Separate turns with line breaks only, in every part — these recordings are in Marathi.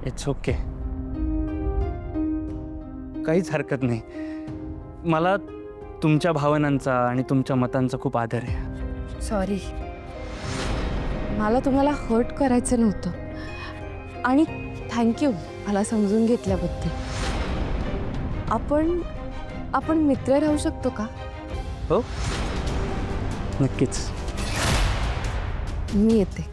इट्स ओके, काहीच हरकत नाही. मला तुमच्या भावनांचा आणि तुमच्या मतांचा खूप आदर आहे.
सॉरी, मला तुम्हाला हर्ट करायचं नव्हतं आणि थँक्यू मला समजून घेतल्याबद्दल. आपण मित्र राहू शकतो का?
हो, नक्कीच.
मी येते.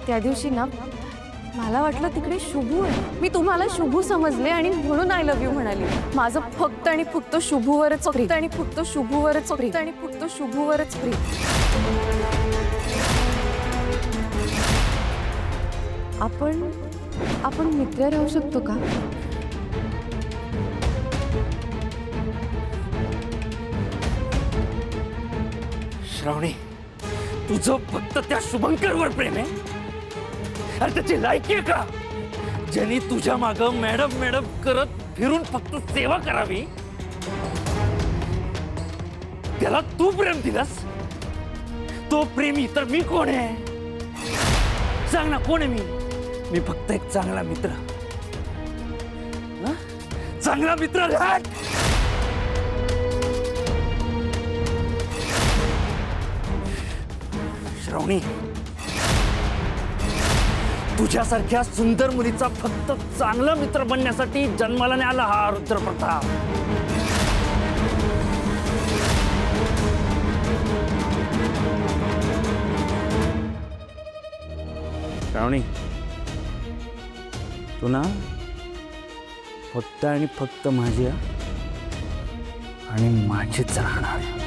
त्या दिवशी ना मला वाटलं तिकडे शुभू आहे. मी तुम्हाला शुभू समजले आणि म्हणून आय लव्ह यू म्हणाली. माझं फक्त आणि फक्त शुभूवरच प्रेम. आणि फक्त शुभूवरच प्रेम. आणि फक्त शुभूवरच प्रेम. आपण मित्र राहू शकतो का?
श्रावणी, तुझं फक्त त्या शुभंकरवर प्रेम आहे? अरे त्याची लायकी आहे का, ज्यांनी तुझ्या माग मॅडम मॅडम करत फिरून फक्त सेवा करावी? त्याला तू प्रेम दिलंस? तो प्रेमी तर मी कोण आहे? सांग ना, कोण आहे मी फक्त एक चांगला मित्र. चांगला मित्र. श्रावणी, तुझ्यासारख्या सुंदर मुलीचा फक्त चांगला मित्र बनण्यासाठी जन्माला नाही आला हा रुद्रप्रताप. श्रावणी, तू ना फक्त आणि फक्त माझी आणि माझीच राहणार.